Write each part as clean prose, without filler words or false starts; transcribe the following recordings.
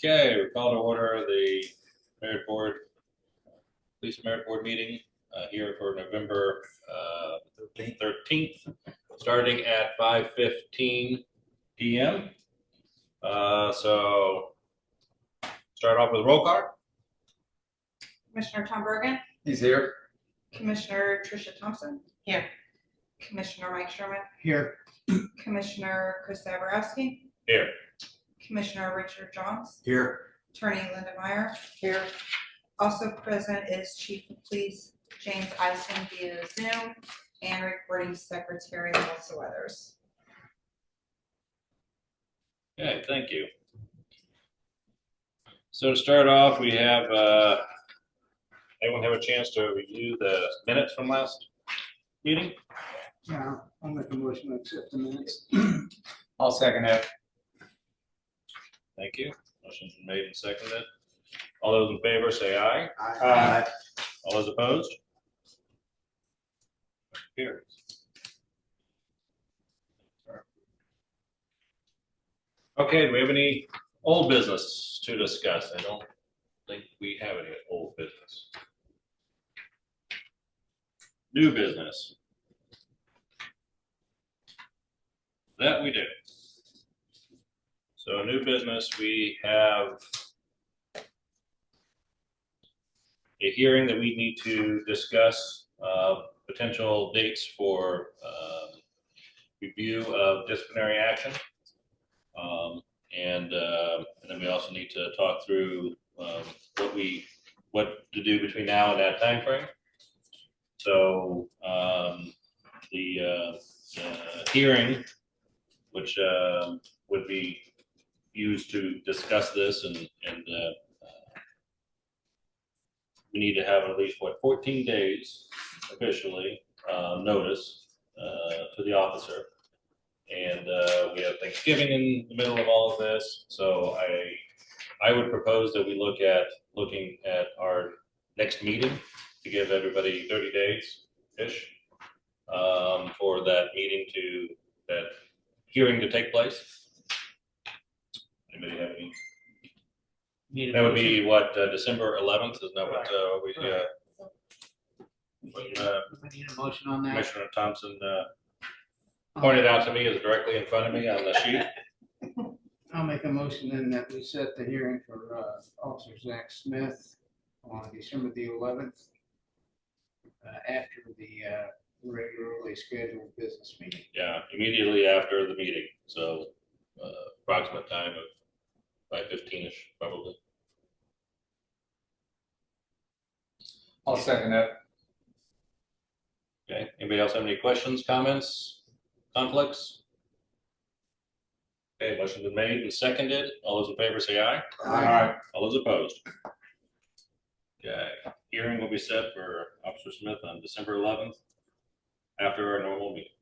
Okay, we call to order the merit board, police merit board meeting here for November 13th, starting at 5:15 p.m. So start off with roll call. Commissioner Tom Bergen, He's here. Commissioner Tricia Thompson, Here. Commissioner Mike Sherman, Here. Commissioner Chris Zaborowski, Here. Commissioner Richard Johns, Here. Attorney Linda Meyer. Here. Also present is Chief of Police James Eisen via Zoom and recording secretary Melissa Weathers. Okay, thank you. So to start off, we have anyone have a chance to review the minutes from last meeting? Yeah, I'll make a motion to accept the minutes. I'll second it. Thank you. Motion's been made and seconded. All those in favor say aye. All those opposed? Carries. Okay, do we have any old business to discuss? I don't think we have any old business. New business. That we do. So new business, we have a hearing that we need to discuss potential dates for review of disciplinary action. And then we also need to talk through what to do between now and that time frame. So the hearing, which would be used to discuss this, and we need to have at least 14 days officially notice to the officer. And we have Thanksgiving in the middle of all of this, so I would propose that we looking at our next meeting to give everybody 30 days ish for that hearing to take place. Anybody have any? That would be what, December 11th? Isn't that what we? I need a motion on that. Commissioner Thompson pointed out to me is directly in front of me on the sheet. I'll make a motion then that we set the hearing for Officer Zach Smith on December the 11th after the regularly scheduled business meeting. Yeah, immediately after the meeting. So approximate time of 5:15-ish, probably. I'll second it. Okay. Anybody else have any questions, comments, conflicts? Okay, motion's been made and seconded. All those in favor say aye. Aye. All those opposed? Okay. Hearing will be set for Officer Smith on December 11th after our normal meeting.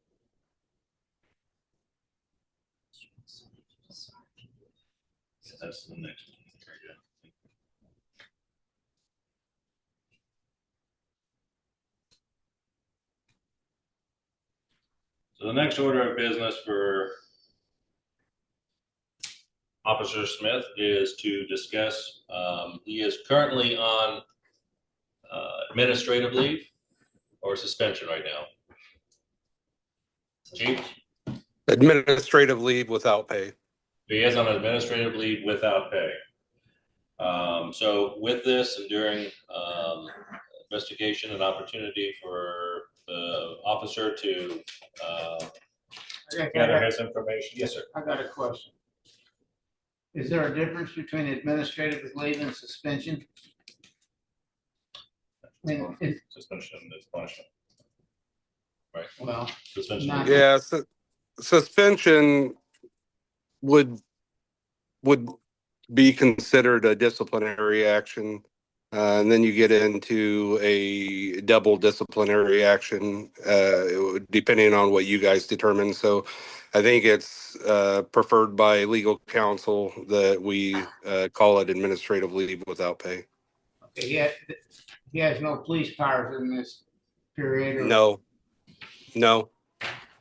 That's the next one. Very good. So the next order of business for Officer Smith is to discuss, he is currently on administrative leave or suspension right now. Chief? Administrative leave without pay. He is on administrative leave without pay. So with this and during investigation and opportunity for the officer to gather his information. Yes, sir. I got a question. Is there a difference between administrative leave and suspension? I mean, Suspension is punishment. Right. well, Suspension. Not- Yeah, suspension would be considered a disciplinary action. And then you get into a double disciplinary action, depending on what you guys determine. So I think it's preferred by legal counsel that we call it administrative leave without pay. okay, he has no police powers in this period. No.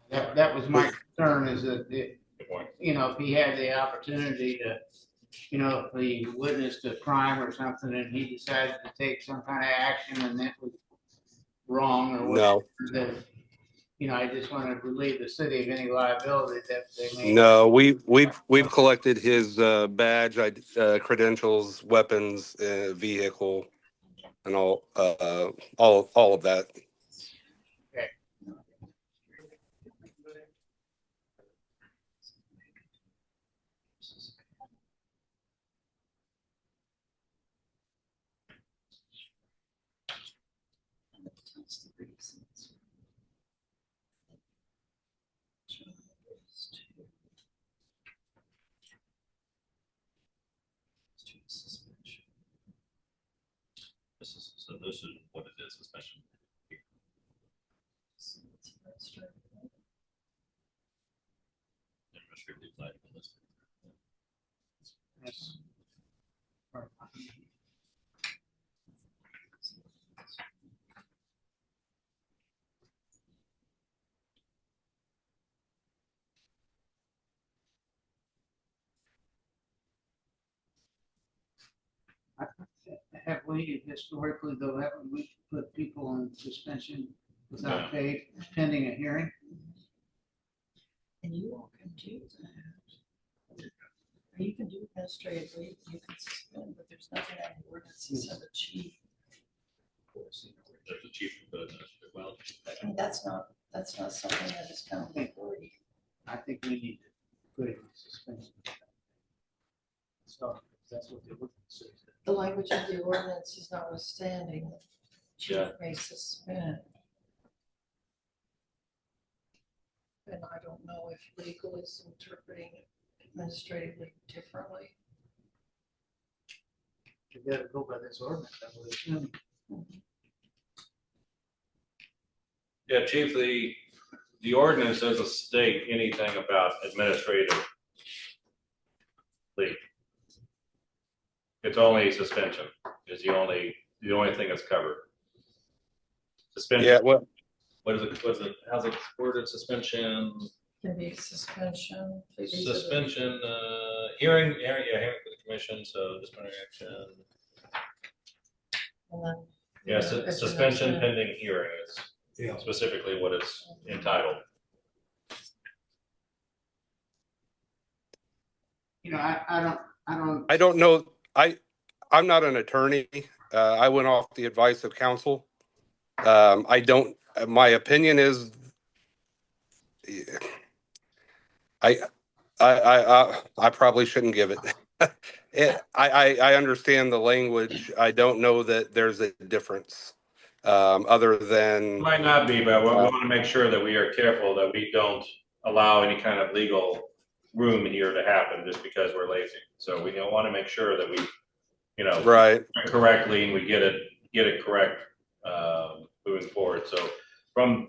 That was my concern, is that Good point. if he had the opportunity you know, if he witnessed a crime or something and he decided to take some kind of action and that was wrong or whatever, No, then, you know, I just want to relieve the city of any liability that they may. no, we've collected his badge, credentials, weapons, vehicle, and all of that. This is what it is, suspension. Administrative liability. Yes. Have we historically, though, haven't we put people on suspension without pay pending a hearing? And you all can do that. Or you can do administrative leave, you can suspend, but there's nothing on the ordinance that says a chief. That's the chief of the administrative. Well, I mean, that's not something that is county authority. I think we need to put it in suspension. So that's what the ordinance says. The language of the ordinance is notwithstanding, the chief Yeah. may suspend. And I don't know if legal is interpreting it administratively differently. You gotta go by this ordinance, I would assume. yeah, chief, the ordinance doesn't state anything about administrative leave. It's only suspension is the only thing that's covered. Suspension. Yeah, well, What is it? How's it worded? Suspension. Can be suspension. Suspension, hearing for the commission, so disciplinary action. And then. Yes, suspension pending hearing is Yeah. specifically what it's entitled. You know, I don't. I don't know. I'm not an attorney. I went off the advice of counsel. I don't. My opinion is, I probably shouldn't give it. I understand the language. I don't know that there's a difference, other It than might not be, but we want to make sure that we are careful that we don't allow any kind of legal room here to happen just because we're lazy. So we don't want to make sure that we, right. correctly and we get it correct moving forward. So from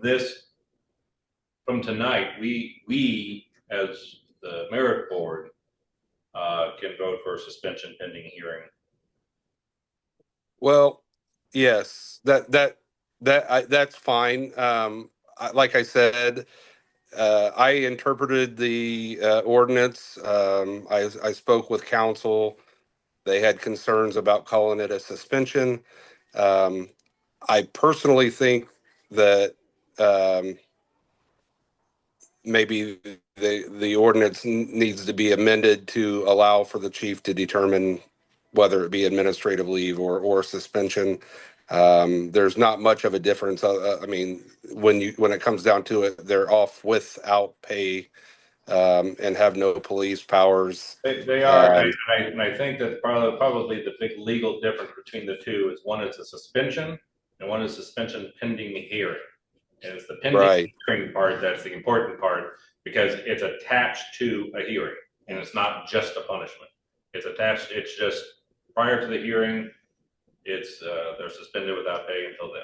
tonight, we as the merit board can vote for suspension pending hearing. Well, yes, that's fine. Like I said, I interpreted the ordinance. I spoke with counsel. They had concerns about calling it a suspension. I personally think that maybe the ordinance needs to be amended to allow for the chief to determine whether it be administrative leave or suspension. There's not much of a difference. I mean, when it comes down to it, they're off without pay and have no police powers. They are, and I think that probably the big legal difference between the two is one is a suspension and one is suspension pending the hearing. And it's the pending hearing part that's the important part because it's attached to a hearing and it's not just a punishment. It's attached. It's just prior to the hearing. It's they're suspended without pay until then.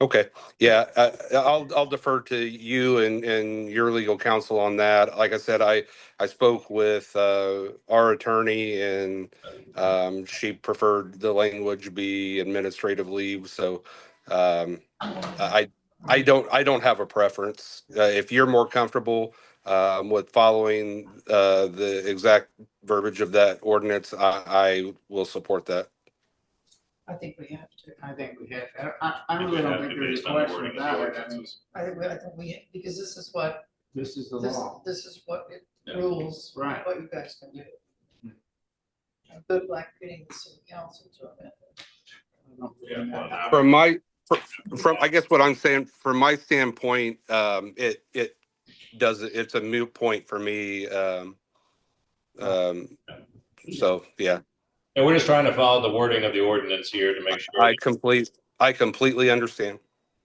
Okay. Yeah. I'll defer to you and your legal counsel on that. Like I said, I spoke with our attorney and she preferred the language be administrative leave. So I don't have a preference. If you're more comfortable with following the exact verbiage of that ordinance, I will support that. I think we have to. I think we have, I Think really we don't have think to there's a based on the question wording of the about it. I mean, ordinances. I think we, because this is what, this is the this, law. this is what it Yeah. rules, Right. what you guys can do. Good luck getting the city council to amend it. I don't really Yeah, know. well, now- From my, from, I guess what I'm saying, from my standpoint, it does, it's a moot point for me. So, yeah, And we're just trying to follow the wording of the ordinance here to make sure I completely understand.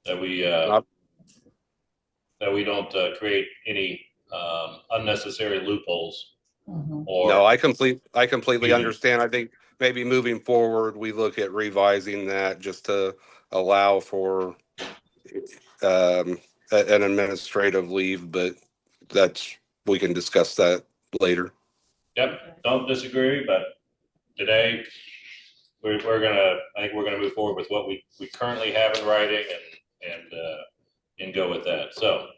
that we, Not- that we don't create any unnecessary loopholes Mhm. or. No, I completely Yeah. understand. I think maybe moving forward, we look at revising that just to allow for an administrative leave, but we can discuss that later. Yep, don't disagree, but today, I think we're gonna move forward with what we currently have in writing and go with that. So,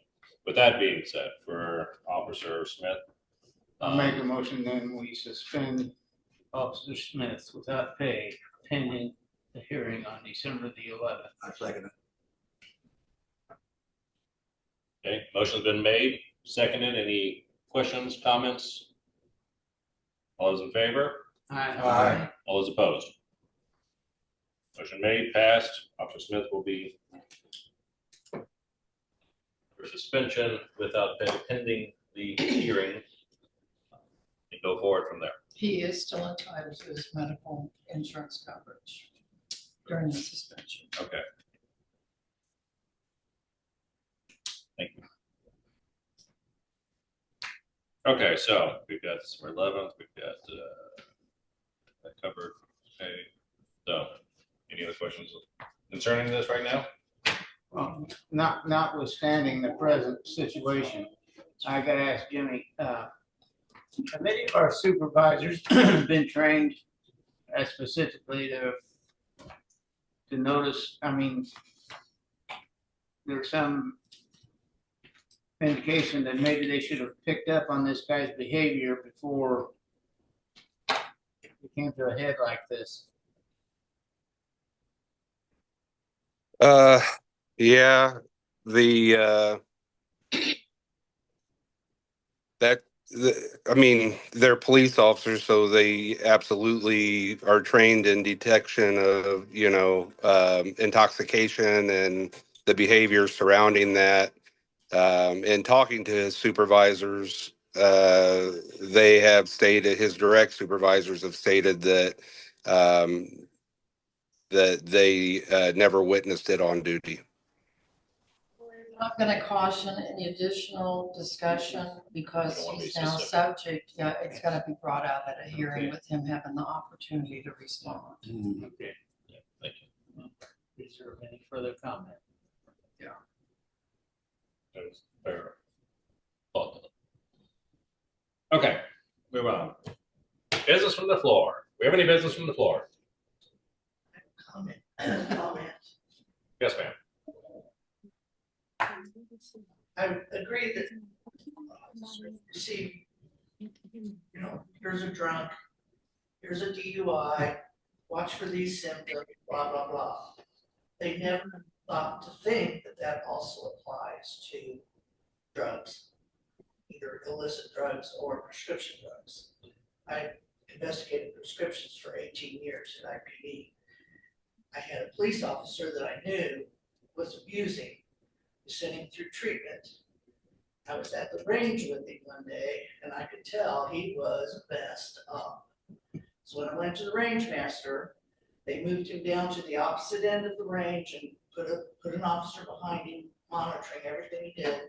with that being said, for Officer Smith. I'll make a motion then we suspend Officer Smith without pay pending the hearing on December the 11th. I second it. Okay, motion's been made, seconded. Any questions, comments? All those in favor? Aye. All those opposed? Motion made, passed. Officer Smith will be for suspension without pay pending the hearing. And go forward from there. He is still entitled to his medical insurance coverage during the suspension. Okay. Thank you. Okay, so we've got December 11th, we've got that covered. Okay, so any other questions concerning this right now? Well, notwithstanding the present situation, I gotta ask Jimmy, have any of our supervisors been trained specifically to notice, I mean, there's some indication that maybe they should have picked up on this guy's behavior before it came to a head like this. Yeah, I mean, they're police officers, so they absolutely are trained in detection of, intoxication and the behavior surrounding that. And talking to his supervisors, they have stated, his direct supervisors have stated that, that they never witnessed it on duty. I'm gonna caution any additional discussion because Don't wanna be he's now specific. subject, yeah, it's gonna be brought out at a hearing Okay. with him having the opportunity to respond. Okay. Thank you. Is there any further comment? That was fair. Thought. Okay, move on. Business from the floor. We have any business from the floor? Comment. Yes, ma'am. I agree that, see, here's a drunk, here's a DUI, watch for these symptoms, blah, blah, blah. They never thought to think that that also applies to drugs, either illicit drugs or prescription drugs. I investigated prescriptions for 18 years at IPD. I had a police officer that I knew was abusing, was sending through treatment. I was at the range with him one day and I could tell he was messed up. So when I went to the range master, they moved him down to the opposite end of the range and put an officer behind him monitoring everything he did.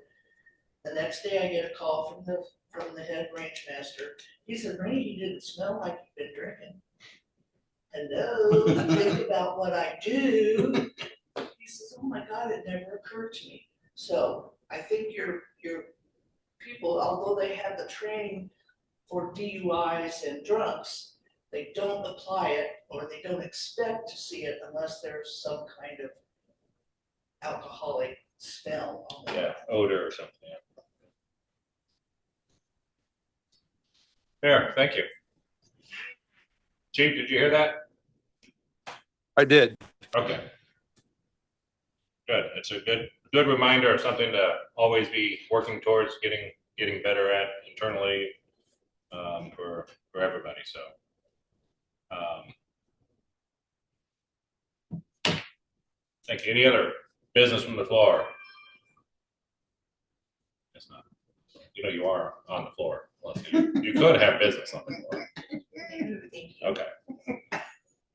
The next day I get a call from the head range master. He said, "Rainey, you didn't smell like you've been drinking." Hello, think about what I do. He says, "Oh my God, it never occurred to me." So I think your people, although they have the training for DUIs and drunks, they don't apply it or they don't expect to see it unless there's some kind of alcoholic smell on the Yeah, odor or something. There, thank you. Chief, did you hear that? I did. Okay. Good. It's a good reminder of something to always be working towards getting better at internally, for everybody, so. Thank you. Any other business from the floor? It's not. You know, you are on the floor. Well, you could have business on the floor. Okay.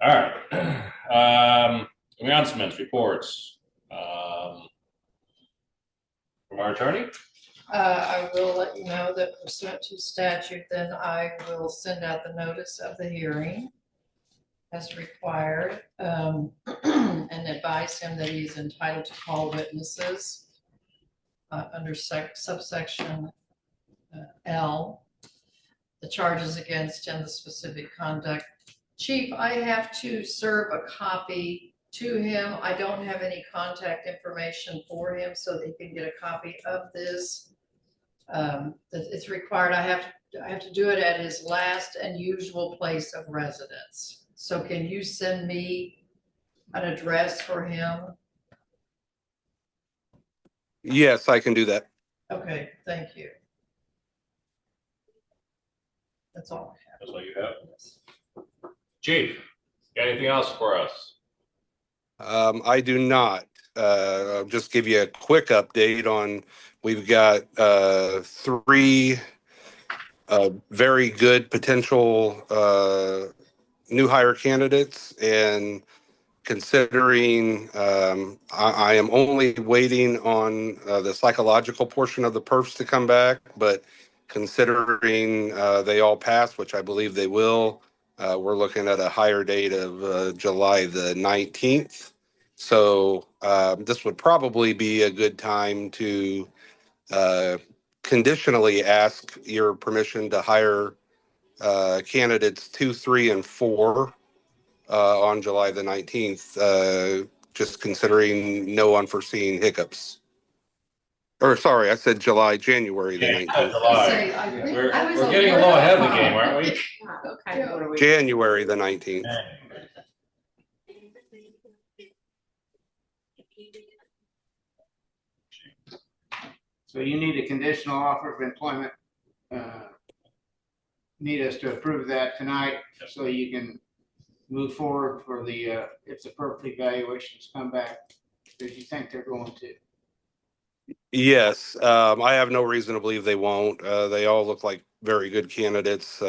All right. Announcements, reports. From our attorney? I will let you know that pursuant to statute, then I will send out the notice of the hearing as required, and advise him that he's entitled to call witnesses under subsection L, the charges against him, the specific conduct. Chief, I have to serve a copy to him. I don't have any contact information for him so that he can get a copy of this. It's required. I have to do it at his last and usual place of residence. So can you send me an address for him? Yes, I can do that. Okay, thank you. That's all I have. That's all you have? Chief, got anything else for us? I do not. I'll just give you a quick update on, we've got 3 very good potential new hire candidates, and considering I am only waiting on the psychological portion of the perfs to come back, but considering they all passed, which I believe they will, we're looking at a hire date of July the 19th. So this would probably be a good time to conditionally ask your permission to hire candidates 2, 3, and 4 on July the 19th, just considering no unforeseen hiccups. Or sorry, I said January the 19th. July. We're getting a little ahead of the game, aren't we? Okay, what are we? January the 19th. So you need a conditional offer of employment. Need us to approve that tonight so you can move forward for the, if the perf evaluations come back, as you think they're going to. Yes, I have no reason to believe they won't. They all look like very good candidates.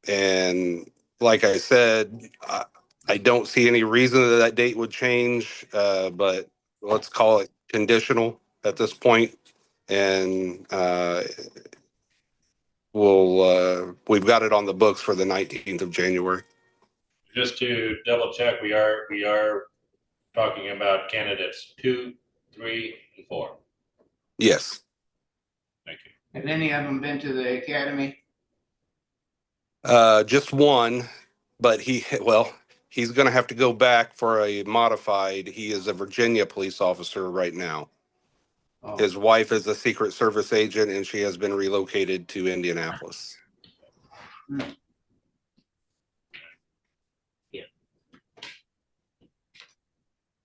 And like I said, I don't see any reason that date would change, but let's call it conditional at this point. And we've got it on the books for the 19th of January. Just to double check, we are talking about candidates 2, 3, and 4. Yes. Thank you. Have any of them been to the academy? Just one, but he's going to have to go back for a modified. He is a Virginia police officer right now. Oh. His wife is a Secret Service agent, and she has been relocated to Indianapolis. Yeah.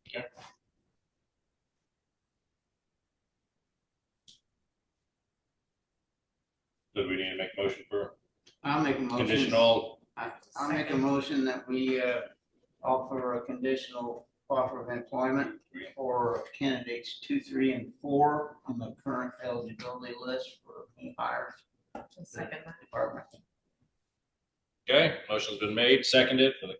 Okay. Do we need to make a motion for I'll make a motion. conditional? I'll make a motion that we offer a conditional offer of employment for candidates 2, 3, and 4 on the current eligibility list for new hires. Second. Department. Okay, motion's been made, seconded for the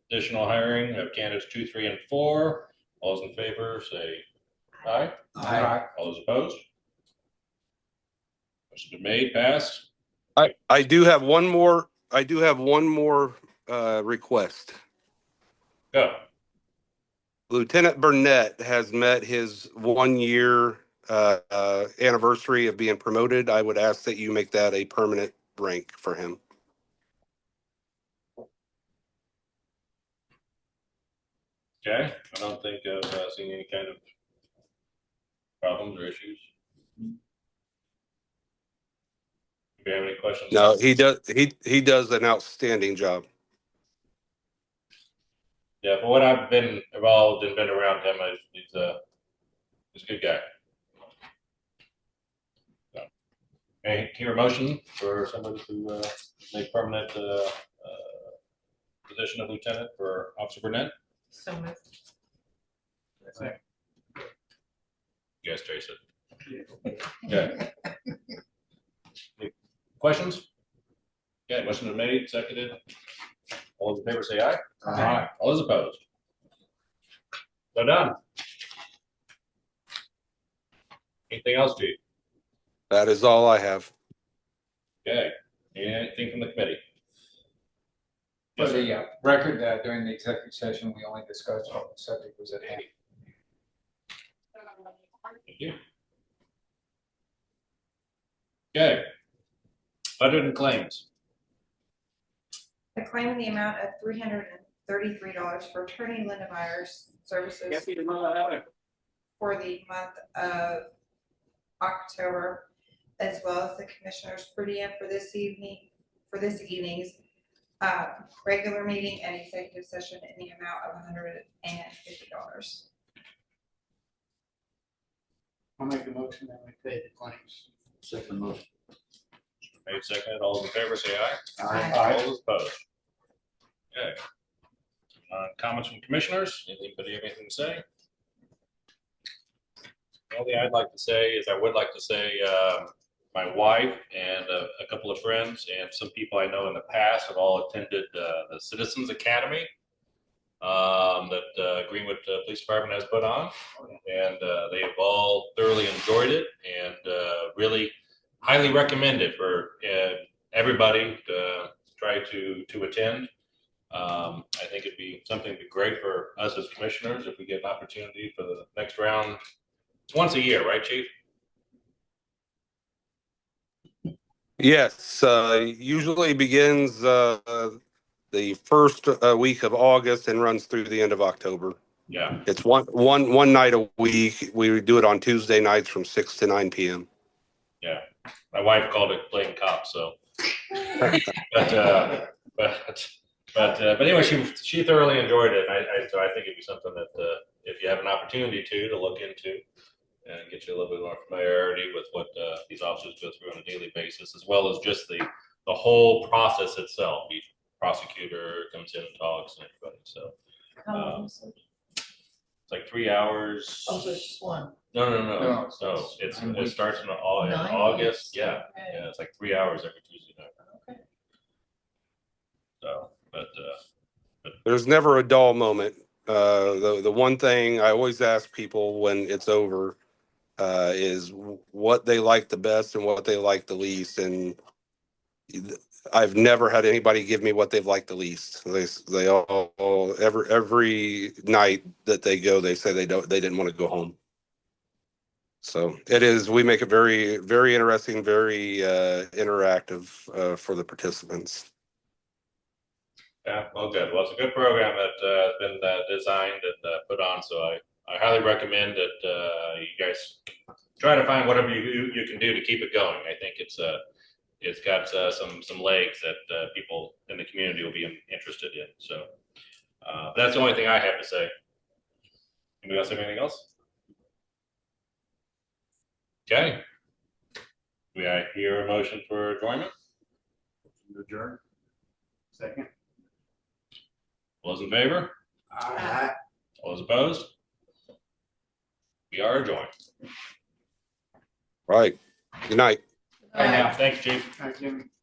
conditional hiring of candidates 2, 3, and 4. All those in favor say aye. Aye. All those opposed? Motion's been made, passed. I do have one more. Request. Go. Lieutenant Burnett has met his 1-year anniversary of being promoted. I would ask that you make that a permanent rank for him. Okay, I don't think I've seen any kind of problems or issues. Do you have any questions? No, he does an outstanding job. Yeah, for what I've been involved and been around him, he's a good guy. So, hey, hear a motion for somebody to make permanent position of lieutenant for Officer Burnett? So moved. Yes, Jason. Okay. Any questions? Okay, motion been made, seconded. All those in favor say aye. Aye. All those opposed? So done. Anything else, Chief? That is all I have. Okay, anything from the committee? For Yes, sir. the record, during the executive session, we only discussed what the subject was at hand. Thank you. Okay. Budget and claims. A claim in the amount of $333 for Attorney Linda Myers services for the month of October, as well as the commissioner's per diem for this evening's regular meeting and executive session in the amount of $150. I'll make a motion that we pay the claims. Second motion. Made second. All those in favor say aye. Aye. All those opposed? Okay. Comments from commissioners? Anybody have anything to say? The only thing I'd like to say is I would like to say my wife and a couple of friends and some people I know in the past have all attended the Citizens Academy that Greenwood Police Department has put on. And they have all thoroughly enjoyed it and really highly recommend it for everybody to try to attend. I think it'd be something that'd be great for us as commissioners if we get an opportunity for the next round. It's once a year, right, Chief? Yes, usually begins the first week of August and runs through the end of October. Yeah. It's one night a week. We do it on Tuesday nights from 6 to 9 p.m. My wife called it playing cop, so. But anyway, she thoroughly enjoyed it. So I think it'd be something that if you have an opportunity to look into and get you a little bit more familiarity with what these officers go through on a daily basis, as well as just the whole process itself. Each prosecutor comes in and talks and everybody. So How long is it? it's like 3 hours. Oh, so it's just one. No. No. So it starts in 9 August. weeks. Yeah. Okay. Yeah. It's like 3 hours every Tuesday night. Okay. So, but There's never a dull moment. The one thing I always ask people when it's over is what they like the best and what they like the least. And I've never had anybody give me what they've liked the least. They all every night that they go, they say they didn't want to go home. So it is. We make it very, very interesting, very interactive for the participants. yeah, well, good. Well, it's a good program that has been designed and put on. So I highly recommend that you guys try to find whatever you can do to keep it going. I think it's got some legs that people in the community will be interested in. So that's the only thing I have to say. Anybody else have anything else? Okay. Do I hear a motion for adjournment? Adjourn. Second. All those in favor? Aye. All those opposed? We are adjourned. Right. Good night. Right now. Thanks, Chief. Hi, Jimmy.